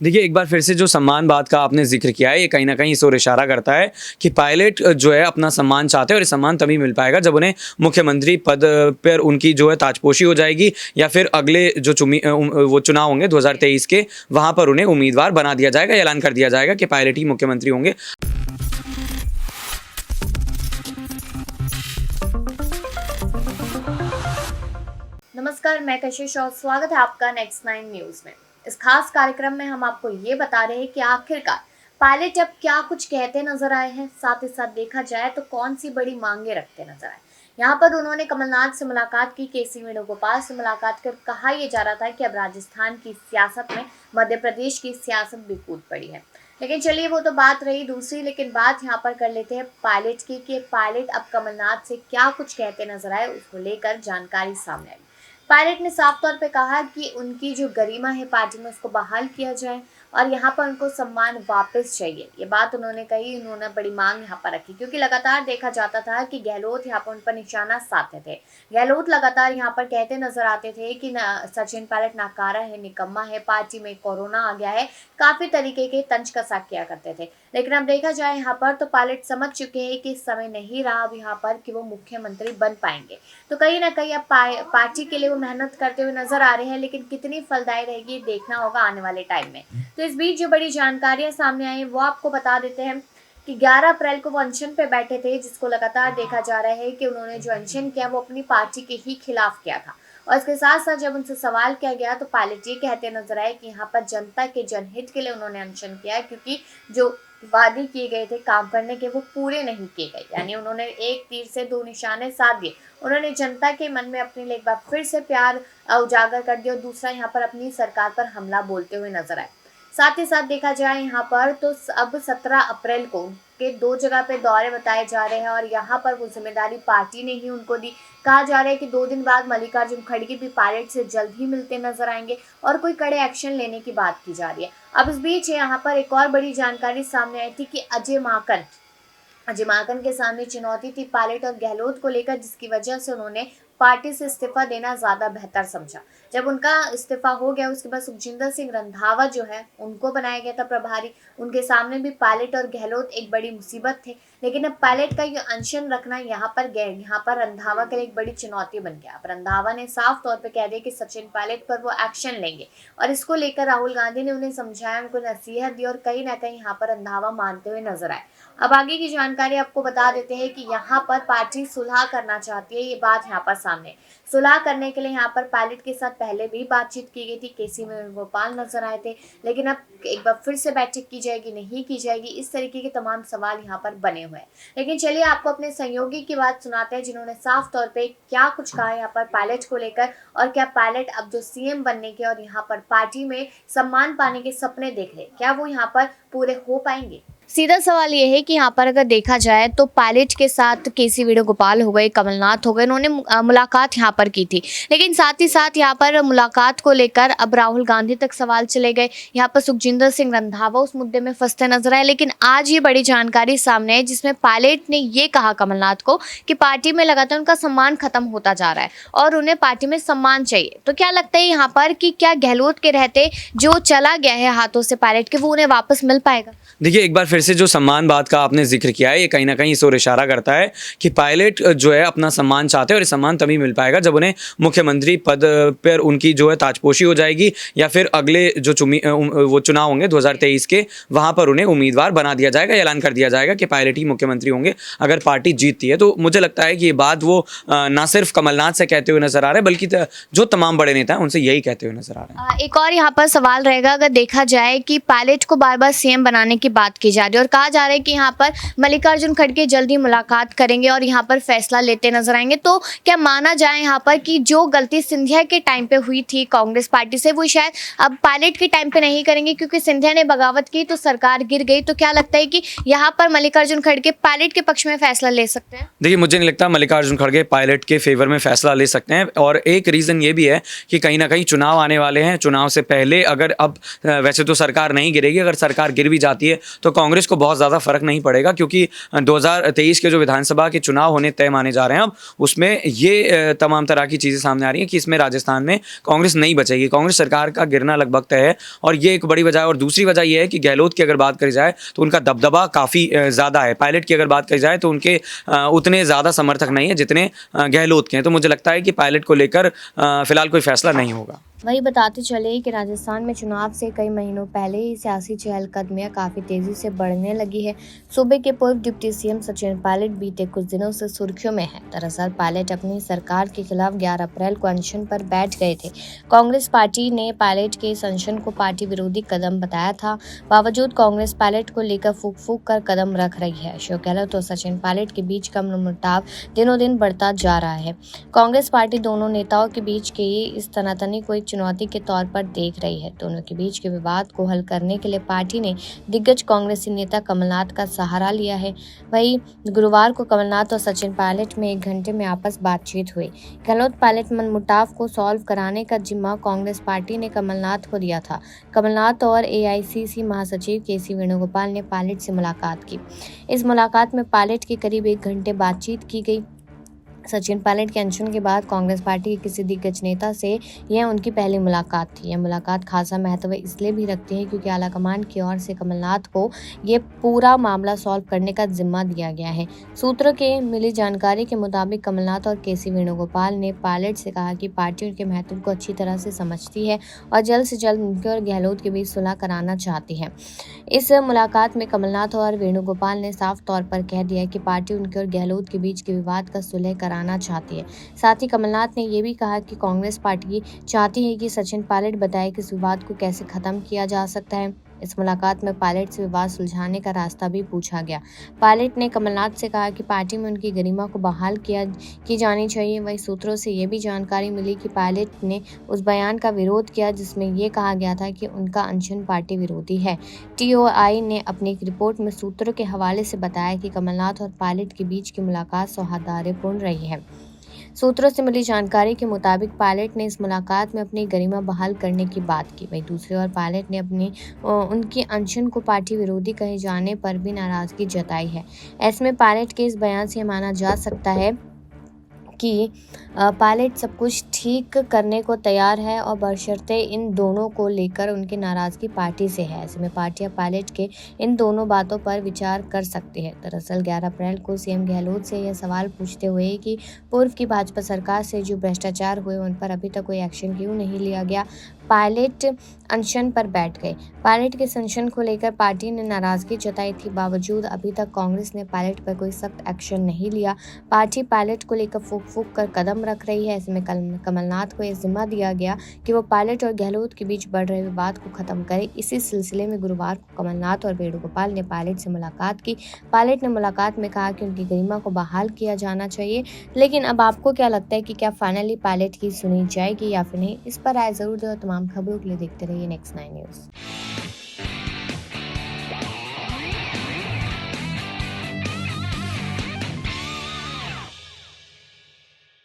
देखिए, एक बार फिर से जो सम्मान बात का आपने ज़िक्र किया है, ये कहीं न कहीं इस ओर इशारा करता है कि पायलट जो है अपना सम्मान चाहते हैं और ये सम्मान तभी मिल पाएगा जब उन्हें मुख्यमंत्री पद पर उनकी जो है ताजपोशी हो जाएगी या फिर अगले जो वो चुनाव होंगे 2023 के, वहाँ पर उन्हें उम्मीदवार बना दिया जाएगा, ऐलान कर दिया जाएगा कि पायलट ही मुख्यमंत्री होंगे। नमस्कार, मैं कशिश और स्वागत है आपका नेक्स्ट 9 न्यूज में। इस खास कार्यक्रम में हम आपको ये बता रहे हैं कि आखिरकार पायलट अब क्या कुछ कहते नजर आए हैं, साथ ही साथ देखा जाए तो कौन सी बड़ी मांगे रखते नजर आए। यहाँ पर उन्होंने कमलनाथ से मुलाकात की, केसी वेणुगोपाल से मुलाकात कर कहा यह जा रहा था कि अब राजस्थान की सियासत में मध्य प्रदेश की सियासत भी कूद पड़ी है। लेकिन चलिए, वो तो बात रही दूसरी, लेकिन बात यहाँ पर कर लेते हैं पायलट की कि पायलट अब कमलनाथ से क्या कुछ कहते नजर आए, उसको लेकर जानकारी सामने आई। पायलट ने साफ तौर पे कहा कि उनकी जो गरिमा है पार्टी में उसको बहाल किया जाए और यहाँ पर उनको सम्मान वापस चाहिए। ये बात उन्होंने कही, उन्होंने बड़ी मांग यहाँ पर रखी, क्योंकि लगातार देखा जाता था कि गहलोत यहाँ पर उन पर निशाना साधते थे। गहलोत लगातार यहाँ पर कहते नजर आते थे कि सचिन पायलट नाकारा है, निकम्मा है, पार्टी में कोरोना आ गया है, काफी तरीके के तंज कसा किया करते थे। लेकिन अब देखा जाए यहाँ पर तो पायलट समझ चुके हैं कि समय नहीं रहा अब यहाँ पर कि वो मुख्यमंत्री बन पाएंगे। तो कहीं ना कहीं अब पार्टी के लिए वो मेहनत करते हुए नजर आ रहे हैं, लेकिन कितनी फलदायी रहेगी देखना होगा आने वाले टाइम में। तो इस बीच जो बड़ी जानकारियां सामने आई वो आपको बता देते हैं कि 11 अप्रैल को वो अनशन पे बैठे थे, जिसको लगातार देखा जा रहा है कि उन्होंने जो अनशन किया वो अपनी पार्टी के ही खिलाफ किया था। और इसके साथ साथ जब उनसे सवाल किया गया तो पायलट ये कहते नजर आए कि यहाँ पर जनता के जनहित के लिए उन्होंने अनशन किया, क्योंकि जो वादे किए गए थे काम करने के वो पूरे नहीं किए गए। यानी उन्होंने एक तीर से दो निशाने साध दिए। उन्होंने जनता के मन में अपने लिए एक बार फिर से प्यार उजागर कर दिया और दूसरा यहाँ पर अपनी सरकार पर हमला बोलते हुए नजर आए। साथ ही साथ देखा जाए यहाँ पर तो अब 17 अप्रैल को के 2 जगह पे दौरे बताए जा रहे हैं और यहाँ पर वो जिम्मेदारी पार्टी ने ही उनको दी। कहा जा रहा है कि 2 दिन बाद मल्लिकार्जुन खड़गे भी पायलट से जल्द ही मिलते नजर आएंगे और कोई कड़े एक्शन लेने की बात की जा रही है। अब इस बीच यहाँ पर एक और बड़ी जानकारी सामने आई थी कि अजय माकन के सामने चुनौती थी पायलट और गहलोत को लेकर, जिसकी वजह से उन्होंने पार्टी से इस्तीफा देना ज्यादा बेहतर समझा। जब उनका इस्तीफा हो गया उसके बाद सुखजिंदर सिंह रंधावा जो है उनको बनाया गया था प्रभारी। उनके सामने भी पायलट और गहलोत एक बड़ी मुसीबत थे, लेकिन अब पायलट का ये अनशन रखना यहाँ पर रंधावा के लिए एक बड़ी चुनौती बन गया। अब रंधावा ने साफ तौर पे कह दिया कि सचिन पायलट पर वो एक्शन लेंगे और इसको लेकर राहुल गांधी ने उन्हें समझाया, उनको नसीहत दी और कहीं ना कहीं यहाँ पर रंधावा मानते हुए नजर आए। अब आगे की जानकारी आपको बता देते हैं कि यहाँ पर पार्टी सुलह करना चाहती है, ये बात यहाँ पर सामने। सुलह करने के लिए यहाँ पर पायलट के साथ पहले भी बातचीत की गई थी, केसी वेणुगोपाल नजर आए थे, लेकिन अब एक बार फिर से बैठक की जाएगी नहीं की जाएगी, इस तरीके के तमाम सवाल यहाँ पर बने हुए हैं। लेकिन चलिए आपको अपने सहयोगी की बात सुनाते हैं, जिन्होंने साफ तौर पे क्या कुछ कहा यहाँ पर पायलट को लेकर और क्या पायलट अब जो सीएम बनने के और यहाँ पर पार्टी में सम्मान पाने के सपने देख रहे, क्या वो यहाँ पर पूरे हो पाएंगे। सीधा सवाल ये है कि यहाँ पर अगर देखा जाए तो पायलट के साथ केसी वेणुगोपाल हो गए, कमलनाथ हो गए, उन्होंने मुलाकात यहाँ पर की थी, लेकिन साथ ही साथ यहाँ पर मुलाकात को लेकर अब राहुल गांधी तक सवाल चले गए। यहाँ पर सुखजिंदर सिंह रंधावा उस मुद्दे में फंसते नजर आए। लेकिन आज ये बड़ी जानकारी सामने है जिसमें पायलट ने ये कहा कमलनाथ को कि पार्टी में लगातार उनका सम्मान खत्म होता जा रहा है और उन्हें पार्टी में सम्मान चाहिए। तो क्या लगता है यहाँ पर कि क्या गहलोत के रहते जो चला गया है हाथों से पायलट के, वो उन्हें वापस मिल पाएगा? देखिए, एक बार फिर से जो सम्मान बात का आपने ज़िक्र किया है, ये कहीं न कहीं इस ओर इशारा करता है कि पायलट जो है अपना सम्मान चाहते हैं और ये सम्मान तभी मिल पाएगा जब उन्हें मुख्यमंत्री पद पर उनकी जो है ताजपोशी हो जाएगी या फिर अगले जो वो चुनाव होंगे 2023 के, वहाँ पर उन्हें उम्मीदवार बना दिया जाएगा, ऐलान कर दिया जाएगा कि पायलट ही मुख्यमंत्री होंगे अगर पार्टी जीतती है। तो मुझे लगता है कि ये बात वो ना सिर्फ कमलनाथ से कहते हुए नजर आ रहे हैं, बल्कि जो तमाम बड़े नेता हैं उनसे यही कहते हुए नजर आ रहे हैं। एक और यहाँ पर सवाल रहेगा, अगर देखा जाए कि पायलट को बार बार सीएम बनाने की बात की जा रही है और कहा जा रहा है कि यहाँ पर मल्लिकार्जुन खड़गे जल्द ही मुलाकात करेंगे और यहाँ पर फैसला लेते नजर आएंगे, तो क्या माना जाए यहाँ पर कि जो गलती सिंधिया के टाइम पे हुई थी कांग्रेस पार्टी से, वो शायद अब पायलट के टाइम पे नहीं करेंगे, क्योंकि सिंधिया ने बगावत की तो सरकार गिर गई। तो क्या लगता है कि यहाँ पर मल्लिकार्जुन खड़गे पायलट के पक्ष में फैसला ले सकते हैं? देखिए, मुझे नहीं लगता मल्लिकार्जुन खड़गे पायलट के फेवर में फैसला ले सकते हैं, और एक रीज़न ये भी है कि कहीं ना कहीं चुनाव आने वाले हैं। चुनाव से पहले अगर अब वैसे तो सरकार नहीं गिरेगी, अगर सरकार गिर भी जाती है तो कांग्रेस कांग्रेस को बहुत ज़्यादा फर्क नहीं पड़ेगा, क्योंकि 2023 के जो विधानसभा के चुनाव होने तय माने जा रहे हैं अब, उसमें ये तमाम तरह की चीज़ें सामने आ रही हैं कि इसमें राजस्थान में कांग्रेस नहीं बचेगी, कांग्रेस सरकार का गिरना लगभग तय है। और ये एक बड़ी वजह है। और दूसरी वजह यह है कि गहलोत की अगर बात करी जाए तो उनका दबदबा काफ़ी ज़्यादा है। पायलट की अगर बात करी जाए तो उनके उतने ज़्यादा समर्थक नहीं है जितने गहलोत के हैं। तो मुझे लगता है कि पायलट को लेकर फिलहाल कोई फैसला नहीं होगा। वही बताते चले कि राजस्थान में चुनाव से कई महीनों पहले ही सियासी चहलकदमियां काफ़ी तेज़ी से बढ़ने लगी है। सूबे के पूर्व डिप्टी सीएम सचिन पायलट बीते कुछ दिनों से सुर्खियों में हैं। दरअसल पायलट अपनी सरकार के खिलाफ 11 अप्रैल को अनशन पर बैठ गए थे। कांग्रेस पार्टी ने पायलट के इस अनशन को पार्टी विरोधी कदम बताया था। बावजूद कांग्रेस पायलट को लेकर फूक फूक कर कदम रख रही है। अशोक गहलोत और सचिन पायलट के बीच का मनमुटाव दिनों दिन बढ़ता जा रहा है। कांग्रेस पार्टी दोनों नेताओं के बीच के इस तनातनी को चुनौती के तौर पर देख रही है। दोनों के बीच के विवाद को हल करने के लिए पार्टी ने दिग्गज कांग्रेसी नेता कमलनाथ का सहारा लिया है। वहीं गुरुवार को कमलनाथ और सचिन पायलट में 1 घंटे में आपस बातचीत हुई। गहलोत पायलट मनमुटाव को सॉल्व कराने का जिम्मा कांग्रेस पार्टी ने कमलनाथ को दिया था। कमलनाथ और एआईसीसी महासचिव केसी वेणुगोपाल ने पायलट से मुलाकात की। इस मुलाकात में पायलट के करीब 1 घंटे बातचीत की गई। सचिन पायलट के अनशन के बाद कांग्रेस पार्टी के किसी दिग्गज नेता से यह उनकी पहली मुलाकात थी। यह मुलाकात खासा महत्व इसलिए भी रखती है क्योंकि आलाकमान की ओर से कमलनाथ को ये पूरा मामला सॉल्व करने का जिम्मा दिया गया है। सूत्रों के मिली जानकारी के मुताबिक कमलनाथ और केसी वेणुगोपाल ने पायलट से कहा कि पार्टी उनके महत्व को अच्छी तरह से समझती है और जल्द से जल्द उनके और गहलोत के बीच सुलह कराना चाहती है। इस मुलाकात में कमलनाथ और वेणुगोपाल ने साफ तौर पर कह दिया कि पार्टी उनके और गहलोत के बीच के विवाद का सुलह कराना चाहती है। साथ ही कमलनाथ ने यह भी कहा कि कांग्रेस पार्टी चाहती है कि सचिन पायलट बताए कि इस विवाद को कैसे खत्म किया जा सकता है। इस मुलाकात में पायलट से विवाद सुलझाने का रास्ता भी पूछा गया। पायलट ने कमलनाथ से कहा कि पार्टी में उनकी गरिमा को बहाल की जानी चाहिए। वहीं सूत्रों से यह भी जानकारी मिली कि पायलट ने उस बयान का विरोध किया जिसमें यह कहा गया था कि उनका अनशन पार्टी विरोधी है। टीओआई ने अपनी एक रिपोर्ट में सूत्रों के हवाले से बताया कि कमलनाथ और पायलट के बीच की मुलाकात सौहार्दपूर्ण रही है। सूत्रों से मिली जानकारी के मुताबिक पायलट ने इस मुलाकात में अपनी गरिमा बहाल करने की बात की। वहीं दूसरी ओर पायलट ने उनकी अनशन को पार्टी विरोधी कहे जाने पर भी नाराजगी जताई है। ऐसे में पायलट के इस बयान से माना जा सकता है कि पायलट सब कुछ ठीक करने को तैयार है और बशर्ते इन दोनों को लेकर उनकी नाराजगी पार्टी से है। ऐसे में पार्टियां पायलट के इन दोनों बातों पर विचार कर सकती है। दरअसल 11 अप्रैल को सीएम गहलोत से यह सवाल पूछते हुए कि पूर्व की भाजपा सरकार से जो भ्रष्टाचार हुए उन पर अभी तक कोई एक्शन क्यों नहीं लिया गया, पायलट अनशन पर बैठ गए। पायलट के अनशन को लेकर पार्टी ने नाराजगी जताई थी। बावजूद अभी तक कांग्रेस ने पायलट पर कोई सख्त एक्शन नहीं लिया। पार्टी पायलट को लेकर फूक कर कदम रख रही है। ऐसे में कमलनाथ को यह जिम्मा दिया गया कि वो पायलट और गहलोत के बीच बढ़ रहे विवाद को खत्म करे। इसी सिलसिले में गुरुवार को कमलनाथ और वेणुगोपाल ने पायलट से मुलाकात की। पायलट ने मुलाकात में कहा कि उनकी गरिमा को बहाल किया जाना चाहिए। लेकिन अब आपको क्या लगता है कि क्या फाइनली पायलट की सुनी जाएगी या फिर नहीं? इस पर राय जरूर दो। तमाम खबरों के लिए देखते रहिए नेक्स्ट 9 न्यूज़।